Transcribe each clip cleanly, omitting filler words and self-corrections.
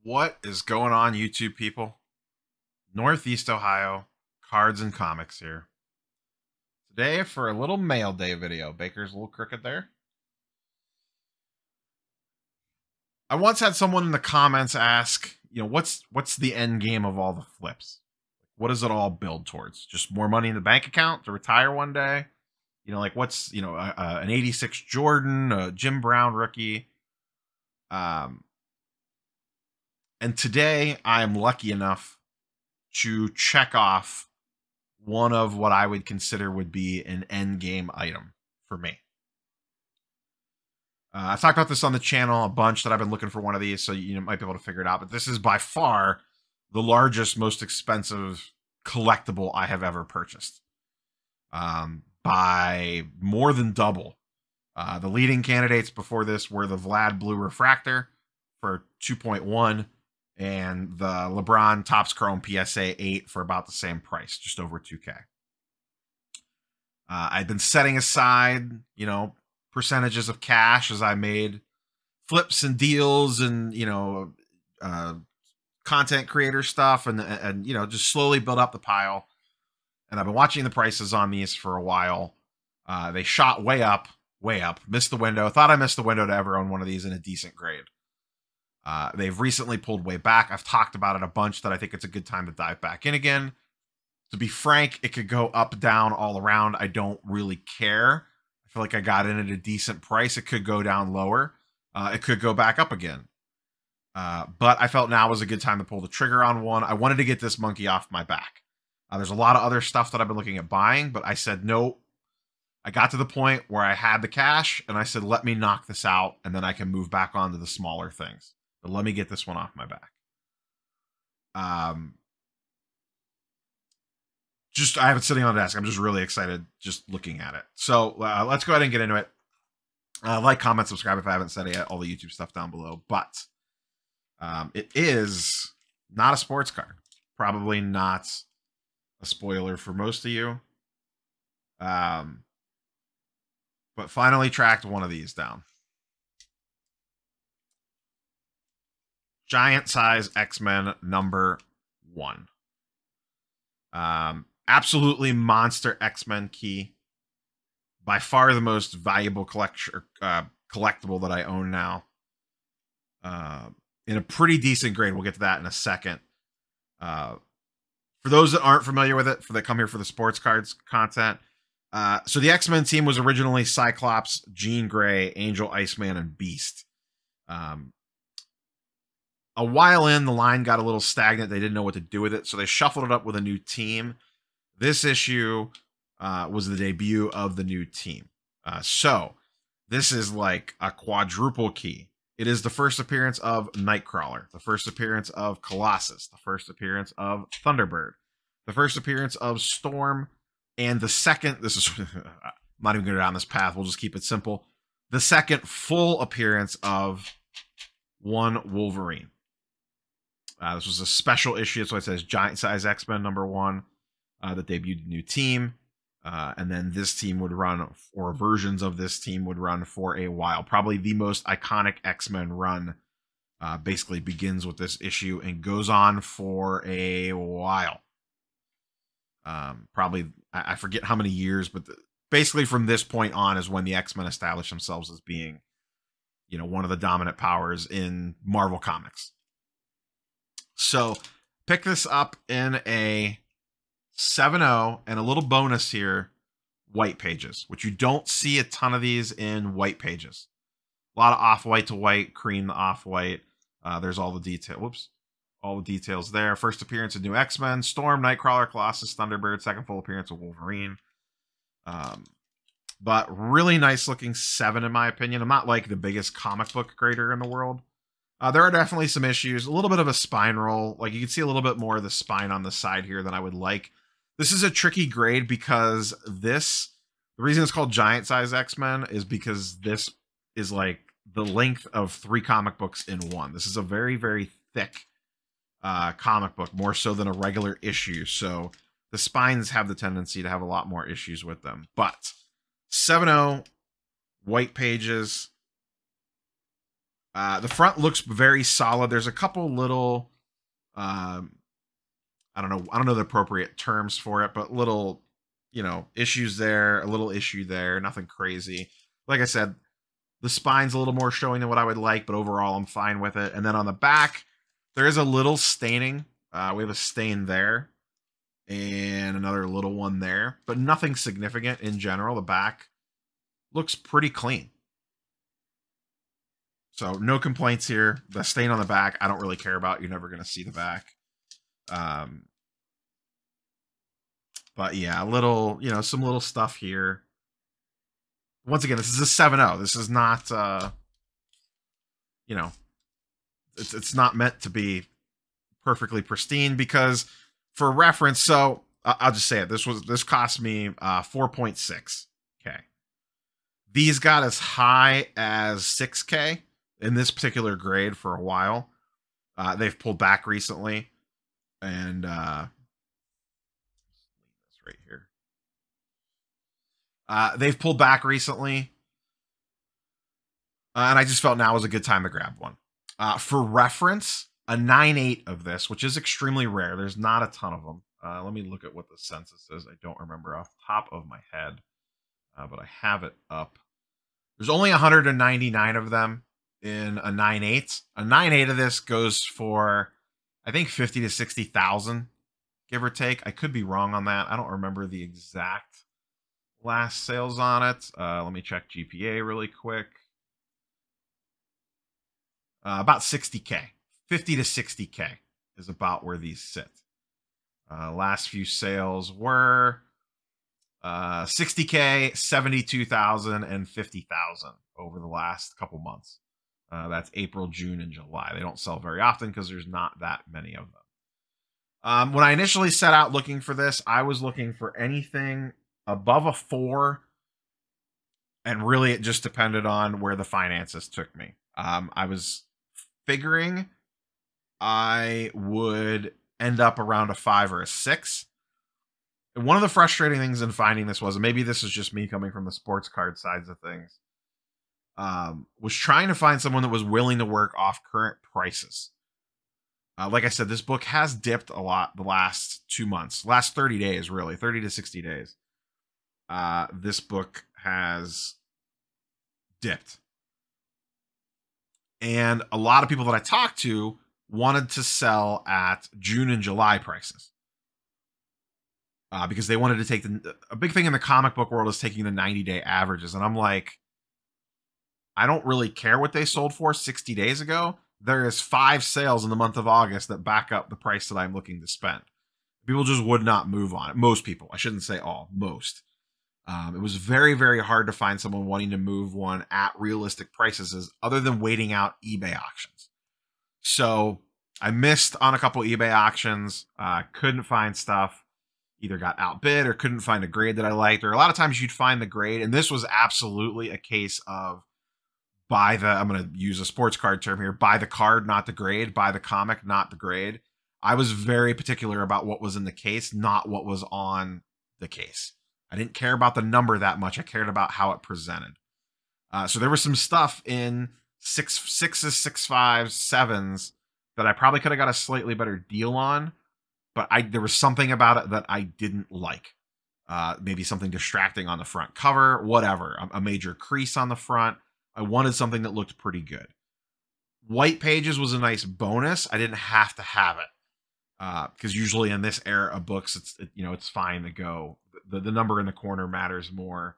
What is going on, YouTube people? Northeast Ohio, Cards and Comics here. Today for a little mail day video. Baker's a little crooked there. I once had someone in the comments ask, what's the end game of all the flips? What does it all build towards? Just more money in the bank account to retire one day? What's, an 86 Jordan, a Jim Brown rookie? And today I am lucky enough to check off one of what I would consider would be an end game item for me. I've talked about this on the channel a bunch that I've been looking for one of these, so you might be able to figure it out. But this is by far the largest, most expensive collectible I have ever purchased, by more than double. The leading candidates before this were the Vlad Blue Refractor for 2.1 and the LeBron Topps Chrome PSA 8 for about the same price, just over 2K. I'd been setting aside, percentages of cash as I made flips and deals and, content creator stuff and just slowly build up the pile. And I've been watching the prices on these for a while. They shot way up, missed the window. Thought I missed the window to ever own one of these in a decent grade. They've recently pulled way back. I've talked about it a bunch that I think it's a good time to dive back in again. To be frank, it could go up, down, all around. I don't really care. I feel like I got in at a decent price. It could go down lower. It could go back up again. But I felt now was a good time to pull the trigger on one. I wanted to get this monkey off my back. There's a lot of other stuff that I've been looking at buying, but I said, no. I got to the point where I had the cash, and I said, let me knock this out, and then I can move back on to the smaller things. But let me get this one off my back. I have it sitting on the desk. I'm just really excited just looking at it. So let's go ahead and get into it. Like, comment, subscribe if I haven't said it yet. All the YouTube stuff down below. But it is not a sports card. Probably not a spoiler for most of you. But finally tracked one of these down. Giant size X-Men number 1. Absolutely monster X-Men key. By far the most valuable collectible that I own now. In a pretty decent grade. We'll get to that in a second. For those that aren't familiar with it, that come here for the sports cards content. So the X-Men team was originally Cyclops, Jean Grey, Angel, Iceman, and Beast. A while in, the line got a little stagnant. They didn't know what to do with it, so they shuffled it up with a new team. This issue was the debut of the new team. So this is like a quadruple key. It is the first appearance of Nightcrawler, the first appearance of Colossus, the first appearance of Thunderbird, the first appearance of Storm, and the second, this is, I'm not even going to go down this path, we'll just keep it simple, the second full appearance of one Wolverine. This was a special issue, so it says Giant Size X-Men number 1 that debuted a new team. And then this team would run, or versions of this team would run for a while. Probably the most iconic X-Men run basically begins with this issue and goes on for a while. Probably, I forget how many years, but basically from this point on is when the X-Men established themselves as being, one of the dominant powers in Marvel Comics. So, pick this up in a 7.0 and a little bonus here, white pages, which you don't see a ton of these in white pages. A lot of off-white to white, cream to off-white. There's all the detail. Whoops. All the details there. First appearance of new X-Men, Storm, Nightcrawler, Colossus, Thunderbird. Second full appearance of Wolverine. But really nice looking 7 in my opinion. I'm not like the biggest comic book grader in the world. There are definitely some issues. A little bit of a spine roll. Like you can see a little bit more of the spine on the side here than I would like. This is a tricky grade because the reason it's called Giant Size X-Men is because this is like the length of 3 comic books in one. This is a very, very thick comic book, more so than a regular issue. So the spines have the tendency to have a lot more issues with them. But 7.0, white pages. The front looks very solid. There's a couple little, I don't know the appropriate terms for it, but little, issues there, a little issue there, nothing crazy. Like I said, the spine's a little more showing than what I would like, but overall I'm fine with it. And then on the back, there is a little staining. We have a stain there and another little one there, but nothing significant in general. The back looks pretty clean. So no complaints here. The stain on the back, I don't really care about. You're never going to see the back. But yeah, a little, some little stuff here. Once again, this is a 7.0. This is not, it's not meant to be perfectly pristine, because for reference, so I'll just say it. This cost me 4.6K. These got as high as 6K in this particular grade for a while. They've pulled back recently, and this right here. They've pulled back recently, and I just felt now was a good time to grab one. For reference, a 9.8 of this, which is extremely rare. There's not a ton of them. Let me look at what the census is. I don't remember off the top of my head, but I have it up. There's only 199 of them in a 9.8. A 9.8 of this goes for, I think, 50 to 60,000, give or take. I could be wrong on that. I don't remember the exact last sales on it. Let me check GPA really quick. About 60K. 50 to 60K is about where these sit. Last few sales were 60K, 72,000, and 50,000 over the last couple months. That's April, June, and July. They don't sell very often because there's not that many of them. When I initially set out looking for this, I was looking for anything above a 4, and really it just depended on where the finances took me. I was figuring I would end up around a 5 or a 6. And one of the frustrating things in finding this was, and maybe this is just me coming from the sports card sides of things, was trying to find someone that was willing to work off current prices. Like I said, this book has dipped a lot the last 2 months, last 30 days, really, 30 to 60 days. This book has dipped. And a lot of people that I talked to wanted to sell at June and July prices. Because they wanted to take a big thing in the comic book world is taking the 90-day averages. And I'm like, I don't really care what they sold for 60 days ago. There is 5 sales in the month of August that back up the price that I'm looking to spend. People just would not move on it. Most people. I shouldn't say all. Most. It was very, very hard to find someone wanting to move one at realistic prices other than waiting out eBay auctions. So I missed on a couple eBay auctions. Couldn't find stuff. Either got outbid or couldn't find a grade that I liked. Or a lot of times you'd find the grade. And this was absolutely a case of I'm going to use a sports card term here, buy the card, not the grade, buy the comic, not the grade. I was very particular about what was in the case, not what was on the case. I didn't care about the number that much. I cared about how it presented. So there was some stuff in 6s, 6.5s, 7s that I probably could have got a slightly better deal on, but there was something about it that I didn't like. Maybe something distracting on the front cover, whatever. A major crease on the front. I wanted something that looked pretty good. White pages was a nice bonus. I didn't have to have it because usually in this era of books, it's fine to go. The number in the corner matters more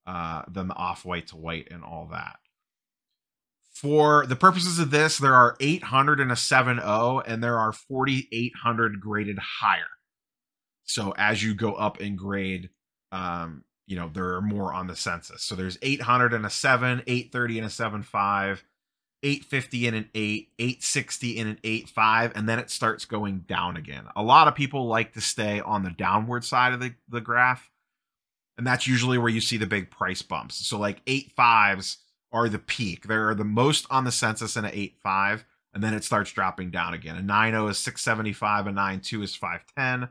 than the off-white to white and all that. For the purposes of this, there are 800 in a 7.0, and there are 4,800 graded higher. So as you go up in grade, there are more on the census. So there's 800 in a 7, 830 in a 7.5, 850 in an 8, 860 in an 8.5, and then it starts going down again. A lot of people like to stay on the downward side of the graph, and that's usually where you see the big price bumps. So like 8.5s are the peak. They're the most on the census in an 8.5, and then it starts dropping down again. A 9.0 is 675, a 9.2 is 510,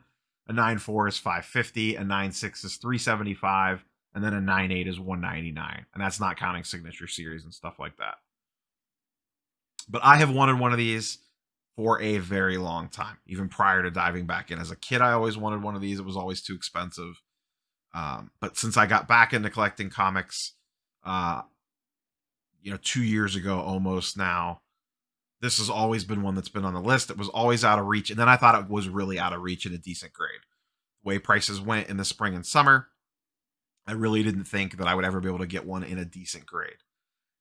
a 9.4 is 550, a 9.6 is 375, and then a 9.8 is 199. And that's not counting signature series and stuff like that. But I have wanted one of these for a very long time, even prior to diving back in. As a kid, I always wanted one of these. It was always too expensive. But since I got back into collecting comics, 2 years ago almost now, this has always been one that's been on the list. It was always out of reach. And then I thought it was really out of reach in a decent grade. The way prices went in the spring and summer, I really didn't think that I would ever be able to get one in a decent grade.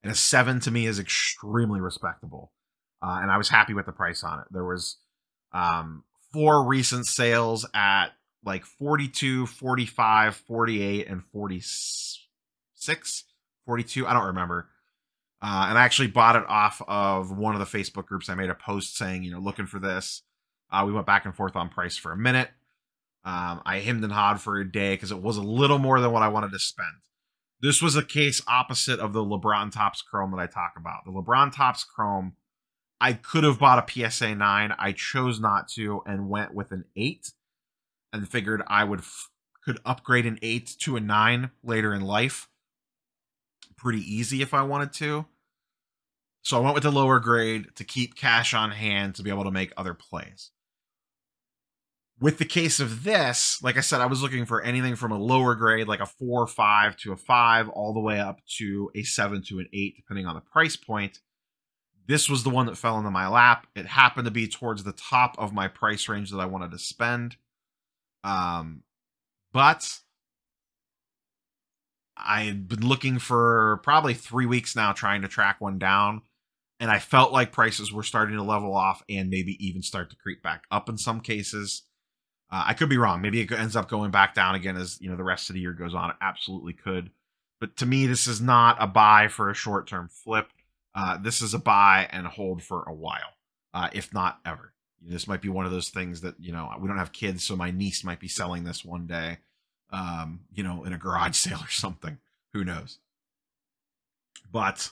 And a 7 to me is extremely respectable. And I was happy with the price on it. There was 4 recent sales at like 42, 45, 48, and 46, 42. I don't remember. And I actually bought it off of one of the Facebook groups. I made a post saying, looking for this. We went back and forth on price for a minute. I hemmed and hawed for a day because it was a little more than what I wanted to spend. This was a case opposite of the LeBron Topps Chrome that I talk about. The LeBron Topps Chrome, I could have bought a PSA 9. I chose not to and went with an 8 and figured I could upgrade an 8 to a 9 later in life. Pretty easy if I wanted to. So I went with the lower grade to keep cash on hand to be able to make other plays. With the case of this, like I said, I was looking for anything from a lower grade, like a 4 or 5 to a 5, all the way up to a 7 to an 8, depending on the price point. This was the one that fell into my lap. It happened to be towards the top of my price range that I wanted to spend. But I've been looking for probably 3 weeks now trying to track one down. And I felt like prices were starting to level off and maybe even start to creep back up in some cases. I could be wrong. Maybe it ends up going back down again as the rest of the year goes on. It absolutely could. But to me, this is not a buy for a short-term flip. This is a buy and hold for a while, if not ever. This might be one of those things that, we don't have kids, so my niece might be selling this one day, in a garage sale or something. Who knows? But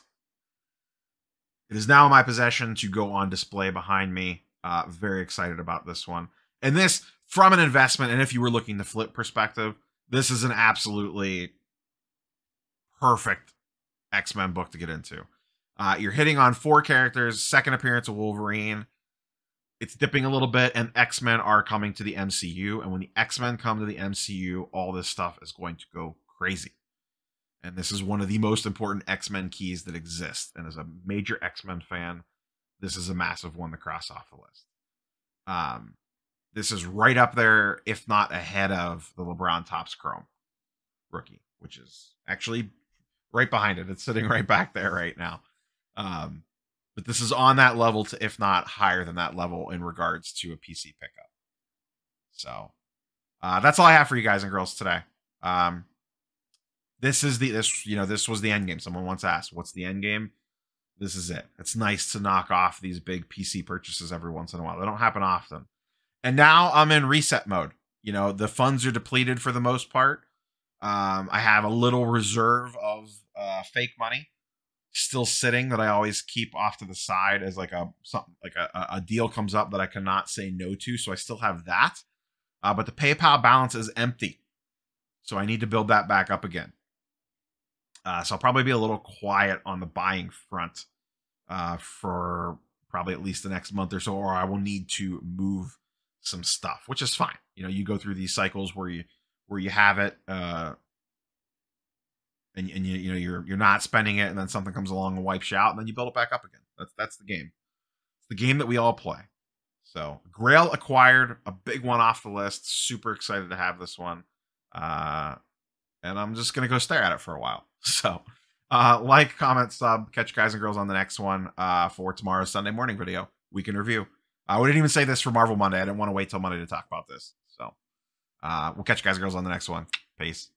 it is now in my possession to go on display behind me. Very excited about this one. And this, from an investment, and if you were looking to flip perspective, this is an absolutely perfect X-Men book to get into. You're hitting on 4 characters, second appearance of Wolverine. It's dipping a little bit, and X-Men are coming to the MCU. And when the X-Men come to the MCU, all this stuff is going to go crazy. And this is one of the most important X-Men keys that exist. And as a major X-Men fan, this is a massive one to cross off the list. This is right up there, if not ahead of the LeBron Topps Chrome rookie, which is actually right behind it. It's sitting right back there right now. But this is on that level to, if not higher than that level in regards to a PC pickup. So that's all I have for you guys and girls today. This was the end game. Someone once asked, what's the end game? This is it. It's nice to knock off these big PC purchases every once in a while. They don't happen often. And now I'm in reset mode. The funds are depleted for the most part. I have a little reserve of fake money still sitting that I always keep off to the side as like a deal comes up that I cannot say no to. So I still have that. But the PayPal balance is empty. So I need to build that back up again. So I'll probably be a little quiet on the buying front for probably at least the next month or so, or I will need to move some stuff, which is fine. You go through these cycles where you have it, and you're not spending it, and then something comes along and wipes you out, and then you build it back up again. That's the game. It's the game that we all play. So Grail acquired, a big one off the list. Super excited to have this one. And I'm just going to go stare at it for a while. So like, comment, sub, catch you guys and girls on the next one for tomorrow's Sunday morning video, week in review. We didn't even say this for Marvel Monday. I didn't want to wait till Monday to talk about this. So we'll catch you guys and girls on the next one. Peace.